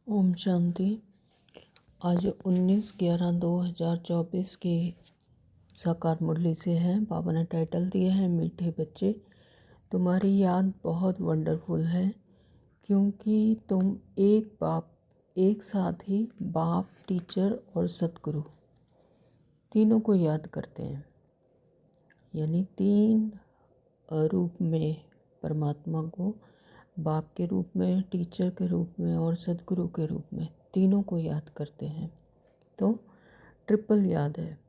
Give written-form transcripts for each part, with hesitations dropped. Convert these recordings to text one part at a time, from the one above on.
ओम शांति। आज 19/11/2024 की साकार मुरली से है। बाबा ने टाइटल दिया है मीठे बच्चे, तुम्हारी याद बहुत वंडरफुल है, क्योंकि तुम एक साथ ही बाप, टीचर और सतगुरु तीनों को याद करते हैं। यानी तीन रूप में परमात्मा को, बाप के रूप में, टीचर के रूप में और सदगुरु के रूप में तीनों को याद करते हैं। तो ट्रिपल याद है।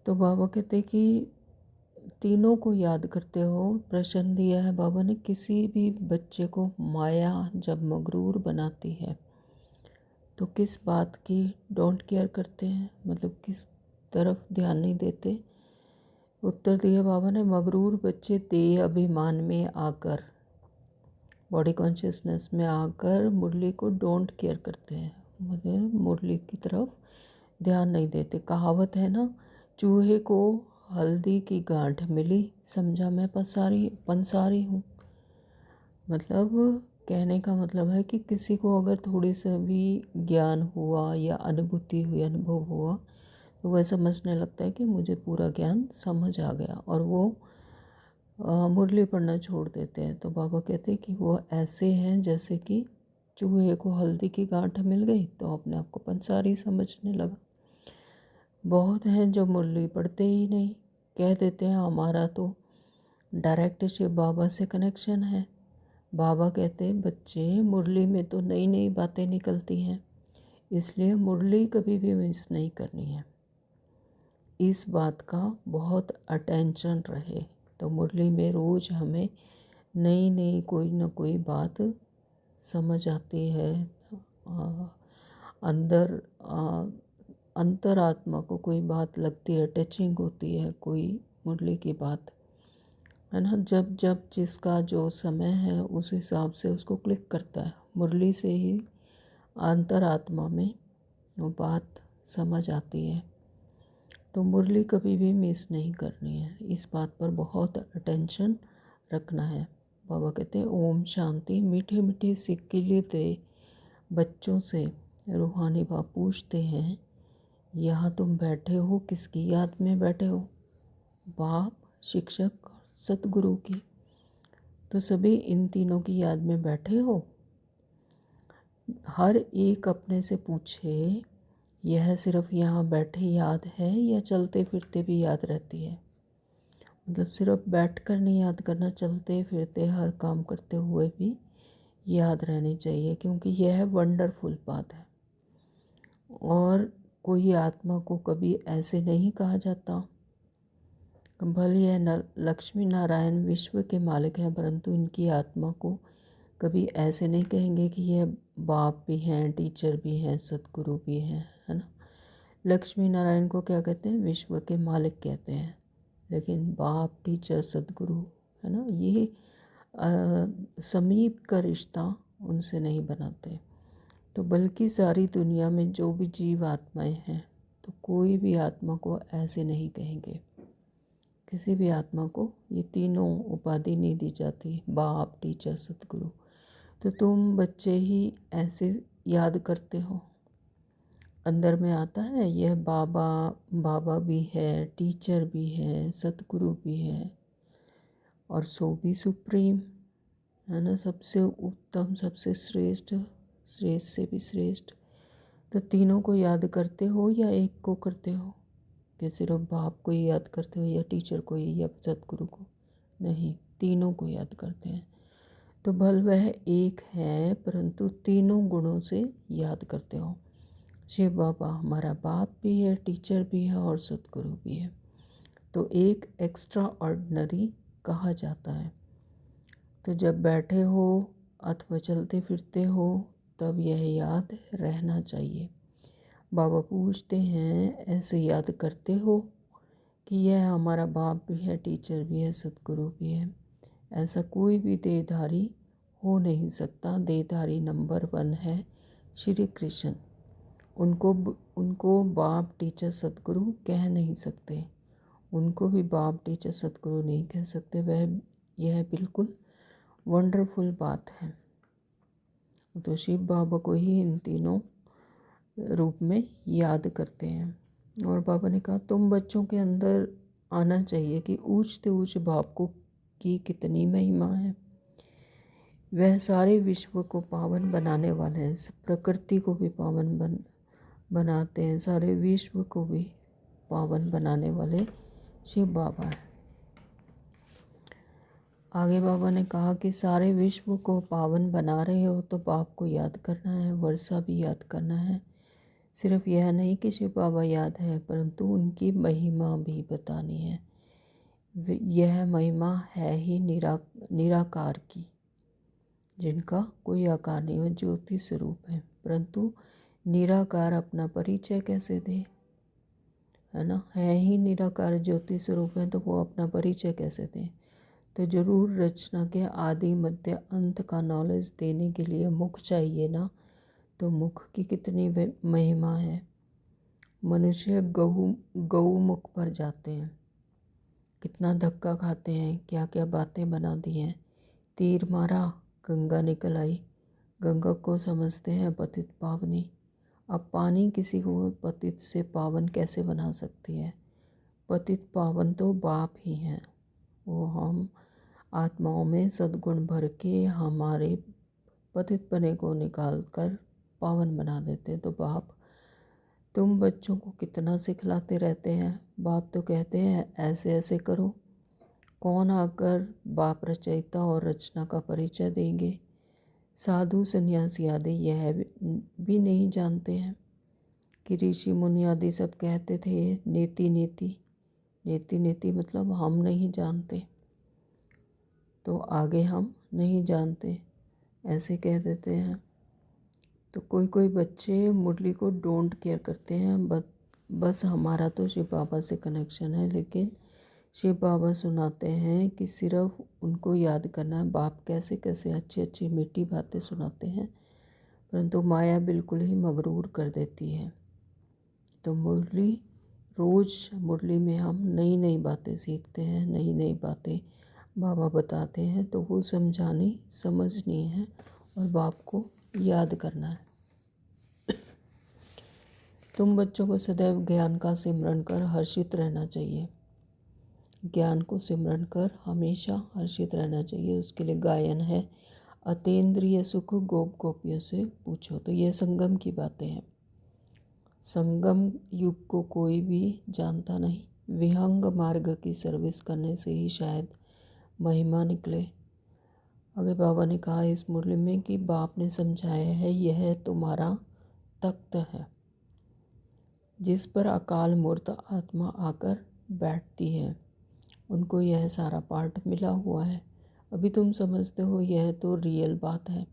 तो बाबा कहते कि तीनों को याद करते हो। प्रश्न दिया है बाबा ने, किसी भी बच्चे को माया जब मगरूर बनाती है तो किस बात की डोंट केयर करते हैं, मतलब किस तरफ ध्यान नहीं देते। उत्तर दिया बाबा ने, मगरूर बच्चे देह अभिमान में आकर, बॉडी कॉन्शियसनेस में आकर मुरली को डोंट केयर करते हैं, मतलब मुरली की तरफ ध्यान नहीं देते। कहावत है ना, चूहे को हल्दी की गांठ मिली, समझा मैं पंसारी हूँ। मतलब कहने का मतलब है कि किसी को अगर थोड़ी सा भी ज्ञान हुआ या अनुभूति हुई, अनुभव हुआ, तो वह समझने लगता है कि मुझे पूरा ज्ञान समझ आ गया, और वो मुरली पढ़ना छोड़ देते हैं। तो बाबा कहते हैं कि वो ऐसे हैं जैसे कि चूहे को हल्दी की गांठ मिल गई तो अपने आप को पंसारी समझने लगा। बहुत हैं जो मुरली पढ़ते ही नहीं, कह देते हैं हमारा तो डायरेक्ट शिव बाबा से कनेक्शन है। बाबा कहते हैं बच्चे, मुरली में तो नई नई बातें निकलती हैं, इसलिए मुरली कभी भी मिस नहीं करनी है। इस बात का बहुत अटेंशन रहे। तो मुरली में रोज़ हमें नई नई कोई ना कोई बात समझ आती है। अंदर अंतरात्मा को कोई बात लगती है, टचिंग होती है कोई मुरली की बात, है ना। जब जब जिसका जो समय है उस हिसाब से उसको क्लिक करता है, मुरली से ही अंतरात्मा में वो बात समझ आती है। तो मुरली कभी भी मिस नहीं करनी है, इस बात पर बहुत अटेंशन रखना है। बाबा कहते हैं ओम शांति। मीठे मीठे सिक्के लेते बच्चों से रूहानी बाप पूछते हैं, यहाँ तुम बैठे हो किसकी याद में बैठे हो? बाप, शिक्षक, सतगुरु की। तो सभी इन तीनों की याद में बैठे हो। हर एक अपने से पूछे, यह सिर्फ यहाँ बैठे याद है या चलते फिरते भी याद रहती है? मतलब सिर्फ बैठकर नहीं याद करना, चलते फिरते हर काम करते हुए भी याद रहनी चाहिए, क्योंकि यह वंडरफुल बात है। और कोई आत्मा को कभी ऐसे नहीं कहा जाता। भले यह लक्ष्मी नारायण विश्व के मालिक हैं, परंतु इनकी आत्मा को कभी ऐसे नहीं कहेंगे कि यह बाप भी हैं, टीचर भी हैं, सतगुरु भी हैं, है ना। लक्ष्मी नारायण को क्या कहते हैं? विश्व के मालिक कहते हैं। लेकिन बाप, टीचर, सतगुरु, है ना, ये समीप का रिश्ता उनसे नहीं बनाते। तो बल्कि सारी दुनिया में जो भी जीव आत्माएं हैं, तो कोई भी आत्मा को ऐसे नहीं कहेंगे। किसी भी आत्मा को ये तीनों उपाधि नहीं दी जाती, बाप, टीचर, सतगुरु। तो तुम बच्चे ही ऐसे याद करते हो। अंदर में आता है यह बाबा, बाबा भी है, टीचर भी है, सतगुरु भी है, और सो भी सुप्रीम, है ना, सबसे उत्तम, सबसे श्रेष्ठ, श्रेष्ठ से भी श्रेष्ठ। तो तीनों को याद करते हो या एक को करते हो? कि सिर्फ बाप को ही याद करते हो या टीचर को ही या सतगुरु को? नहीं, तीनों को याद करते हैं। तो भल वह एक है, परंतु तीनों गुणों से याद करते हो। शिव बाबा हमारा बाप भी है, टीचर भी है और सतगुरु भी है। तो एक एक्स्ट्रा ऑर्डिनरी कहा जाता है। तो जब बैठे हो अथवा चलते फिरते हो तब यह याद रहना चाहिए। बाबा पूछते हैं, ऐसे याद करते हो कि यह हमारा बाप भी है, टीचर भी है, सतगुरु भी है? ऐसा कोई भी देहधारी हो नहीं सकता। देहधारी नंबर 1 है श्री कृष्ण। उनको बाप, टीचर, सतगुरु कह नहीं सकते। उनको भी बाप, टीचर, सतगुरु नहीं कह सकते। यह बिल्कुल वंडरफुल बात है। तो शिव बाबा को ही इन तीनों रूप में याद करते हैं। और बाबा ने कहा तुम बच्चों के अंदर आना चाहिए कि ऊंचते ऊंच बाप को की कितनी महिमा है। वह सारे विश्व को पावन बनाने वाले हैं, प्रकृति को भी पावन बनाते हैं, सारे विश्व को भी पावन बनाने वाले शिव बाबा हैं। आगे बाबा ने कहा कि सारे विश्व को पावन बना रहे हो तो बाप को याद करना है, वर्षा भी याद करना है। सिर्फ यह नहीं कि शिव बाबा याद है, परंतु उनकी महिमा भी बतानी है। यह महिमा है ही निराकार की, जिनका कोई आकार नहीं हो, ज्योति स्वरूप है। परंतु निराकार अपना परिचय कैसे दे, है ना, है ही निराकार ज्योति स्वरूप है, तो वो अपना परिचय कैसे दें। तो जरूर रचना के आदि मध्य अंत का नॉलेज देने के लिए मुख चाहिए ना। तो मुख की कितनी महिमा है। मनुष्य गऊ मुख पर जाते हैं, कितना धक्का खाते हैं, क्या क्या बातें बना दी हैं। तीर मारा, गंगा निकल आई। गंगा को समझते हैं पतित पावनी। अब पानी किसी को पतित से पावन कैसे बना सकती है। पतित पावन तो बाप ही हैं। वो हम आत्माओं में सद्गुण भर के हमारे पतितपने को निकाल कर पावन बना देते। तो बाप तुम बच्चों को कितना सिखलाते रहते हैं। बाप तो कहते हैं ऐसे ऐसे करो। कौन आकर बाप रचयिता और रचना का परिचय देंगे। साधु सन्यासी आदि यह भी नहीं जानते हैं कि ऋषि मुनि आदि सब कहते थे नीति नीति नीति नीति, मतलब हम नहीं जानते, तो आगे हम नहीं जानते ऐसे कह देते हैं। तो कोई कोई बच्चे मुरली को डोंट केयर करते हैं, बस हमारा तो शिव बाबा से कनेक्शन है, लेकिन शिव बाबा सुनाते हैं कि सिर्फ उनको याद करना है। बाप कैसे कैसे अच्छी अच्छी मीठी बातें सुनाते हैं, परंतु माया बिल्कुल ही मगरूर कर देती है। तो मुरली रोज़ मुरली में हम नई नई बातें सीखते हैं, नई नई बातें बाबा बताते हैं, तो वो समझानी समझनी है और बाप को याद करना है। तुम बच्चों को सदैव ज्ञान का सिमरन कर हर्षित रहना चाहिए। ज्ञान को सिमरन कर हमेशा हर्षित रहना चाहिए। उसके लिए गायन है, अतीन्द्रिय सुख गोप गोपियों से पूछो। तो ये संगम की बातें हैं। संगम युग को कोई भी जानता नहीं। विहंग मार्ग की सर्विस करने से ही शायद महिमा निकले। आगे बाबा ने कहा इस मुरली में कि बाप ने समझाया है यह तुम्हारा तख्त है जिस पर अकाल मूर्त आत्मा आकर बैठती है। उनको यह सारा पार्ट मिला हुआ है। अभी तुम समझते हो यह तो रियल बात है,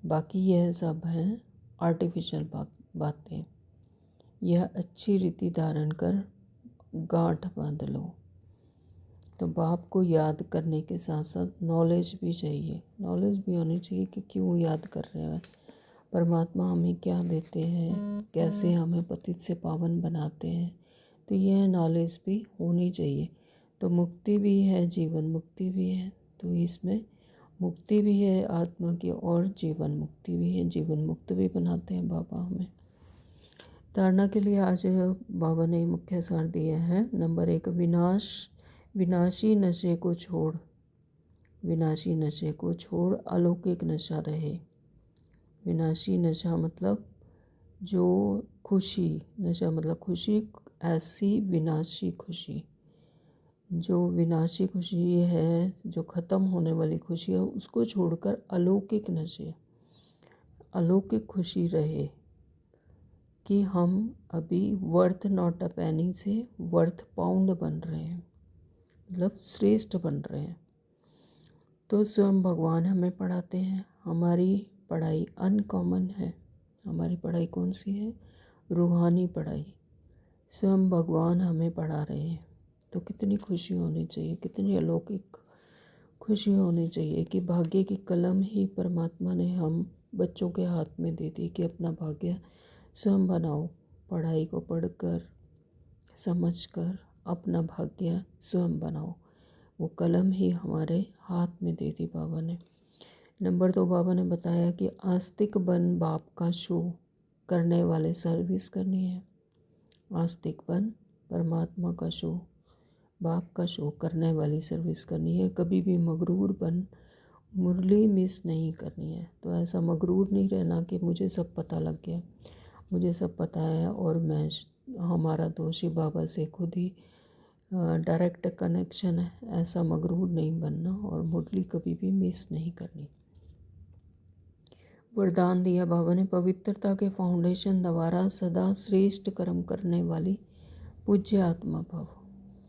बाकी यह सब है आर्टिफिशियल बातें। यह अच्छी रीति धारण कर गांठ बांध लो। तो बाप को याद करने के साथ साथ नॉलेज भी चाहिए। नॉलेज भी होनी चाहिए कि क्यों याद कर रहे हैं, परमात्मा हमें क्या देते हैं, कैसे हमें पतित से पावन बनाते हैं। तो यह नॉलेज भी होनी चाहिए। तो मुक्ति भी है, जीवन मुक्ति भी है। तो इसमें मुक्ति भी है आत्मा की और जीवन मुक्ति भी है। जीवन मुक्त भी बनाते हैं बाबा हमें। धारणा के लिए आज बाबा ने मुख्य सार दिया है। नंबर 1, विनाशी नशे को छोड़। विनाशी नशे को छोड़ अलौकिक नशा रहे। विनाशी नशा मतलब जो खुशी, नशा मतलब खुशी, ऐसी विनाशी खुशी, जो विनाशी खुशी है, जो ख़त्म होने वाली खुशी है, उसको छोड़कर अलौकिक नशे, अलौकिक खुशी रहे कि हम अभी वर्थ नॉट अ पैनी से वर्थ पाउंड बन रहे हैं, मतलब श्रेष्ठ बन रहे हैं। तो स्वयं भगवान हमें पढ़ाते हैं। हमारी पढ़ाई अनकॉमन है। हमारी पढ़ाई कौन सी है? रूहानी पढ़ाई। स्वयं भगवान हमें पढ़ा रहे हैं। तो कितनी खुशी होनी चाहिए, कितनी अलौकिक खुशी होनी चाहिए कि भाग्य की कलम ही परमात्मा ने हम बच्चों के हाथ में दे दी कि अपना भाग्य स्वयं बनाओ। पढ़ाई को पढ़कर समझकर अपना भाग्य स्वयं बनाओ। वो कलम ही हमारे हाथ में दे दी बाबा ने। नंबर 2 बाबा ने बताया कि आस्तिक बन बाप का शो करने वाले सर्विस करनी है। आस्तिक बन परमात्मा का शो, बाप का शो करने वाली सर्विस करनी है। कभी भी मगरूर बन मुरली मिस नहीं करनी है। तो ऐसा मगरूर नहीं रहना कि मुझे सब पता लग गया, मुझे सब पता है और मैं हमारा दोषी बाबा से खुद ही डायरेक्ट कनेक्शन है, ऐसा मगरूर नहीं बनना और मुरली कभी भी मिस नहीं करनी। वरदान दिया बाबा ने, पवित्रता के फाउंडेशन द्वारा सदा श्रेष्ठ कर्म करने वाली पूज्य आत्मा भव।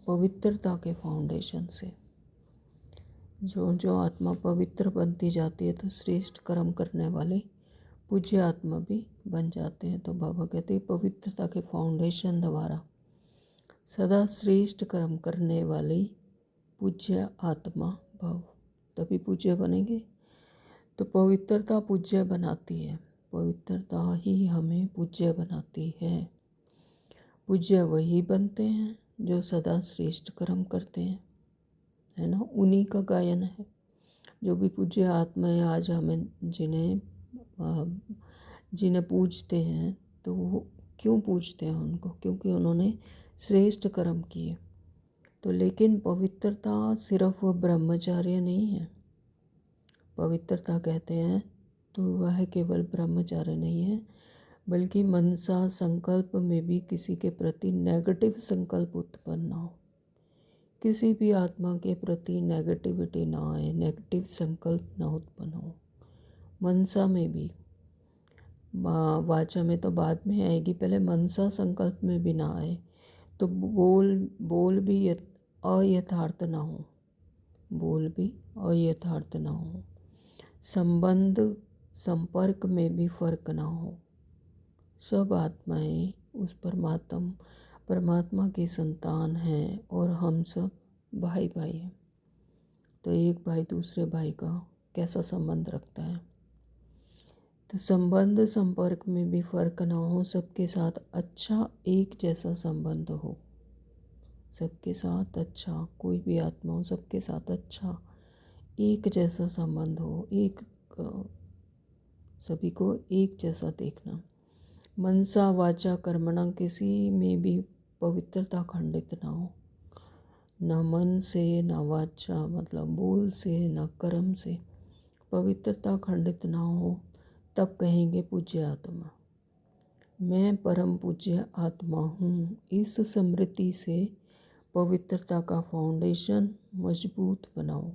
पवित्रता के फाउंडेशन से जो जो आत्मा पवित्र बनती जाती है तो श्रेष्ठ कर्म करने वाले पूज्य आत्मा भी बन जाते हैं। तो बाबा कहते हैं पवित्रता के फाउंडेशन द्वारा सदा श्रेष्ठ कर्म करने वाली पूज्य आत्मा भव, तभी पूज्य बनेंगे। तो पवित्रता पूज्य बनाती है, पवित्रता ही हमें पूज्य बनाती है। पूज्य वही बनते हैं जो सदा श्रेष्ठ कर्म करते हैं, है ना। उन्हीं का गायन है। जो भी पूज्य आत्माएं आज हमें जिन्हें पूजते हैं, तो वो क्यों पूजते हैं उनको? क्योंकि उन्होंने श्रेष्ठ कर्म किए। तो लेकिन पवित्रता सिर्फ वो ब्रह्मचार्य नहीं है। पवित्रता कहते हैं तो वह केवल ब्रह्मचार्य नहीं है, बल्कि मनसा संकल्प में भी किसी के प्रति नेगेटिव संकल्प उत्पन्न ना हो। किसी भी आत्मा के प्रति नेगेटिविटी ना आए, नेगेटिव संकल्प ना उत्पन्न हो। मनसा में भी, वाचा में तो बाद में आएगी, पहले मनसा संकल्प में भी ना आए। तो बोल भी अयथार्थ ना हो, बोल भी अयथार्थ ना हो। संबंध संपर्क में भी फर्क ना हो। सब आत्माएं उस परमात्मा की संतान हैं और हम सब भाई भाई हैं। तो एक भाई दूसरे भाई का कैसा संबंध रखता है? तो संबंध संपर्क में भी फर्क ना हो, सबके साथ अच्छा एक जैसा संबंध हो, सबके साथ अच्छा, कोई भी आत्मा हो सबके साथ अच्छा एक जैसा संबंध हो, सभी को एक जैसा देखना। मनसा वाचा कर्मणा किसी में भी पवित्रता खंडित ना हो, न मन से न वाचा मतलब बोल से न कर्म से पवित्रता खंडित ना हो। तब कहेंगे पूज्य आत्मा, मैं परम पूज्य आत्मा हूँ। इस स्मृति से पवित्रता का फाउंडेशन मजबूत बनाओ।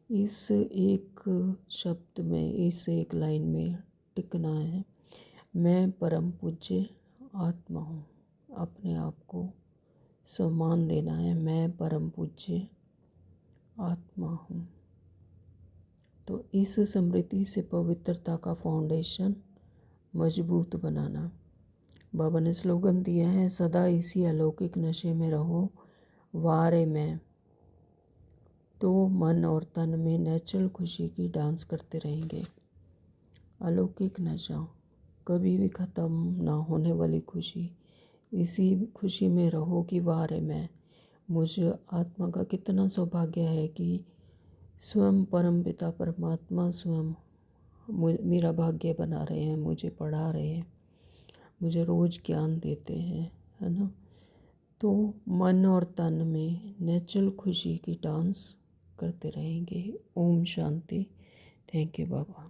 इस एक शब्द में, इस एक लाइन में टिकना है, मैं परम पूज्य आत्मा हूँ। अपने आप को सम्मान देना है, मैं परम पूज्य आत्मा हूँ। तो इस स्मृति से पवित्रता का फाउंडेशन मजबूत बनाना। बाबा ने स्लोगन दिया है, सदा इसी अलौकिक नशे में रहो वारे में। तो मन और तन में नेचुरल खुशी की डांस करते रहेंगे। अलौकिक नशा, कभी भी ख़त्म ना होने वाली खुशी, इसी खुशी में रहो कि वारे में। मुझे आत्मा का कितना सौभाग्य है कि स्वयं परमपिता परमात्मा स्वयं मेरा भाग्य बना रहे हैं, मुझे पढ़ा रहे हैं, मुझे रोज़ ज्ञान देते हैं, है ना। तो मन और तन में नेचुरल खुशी की डांस करते रहेंगे। ओम शांति। Thank you Baba.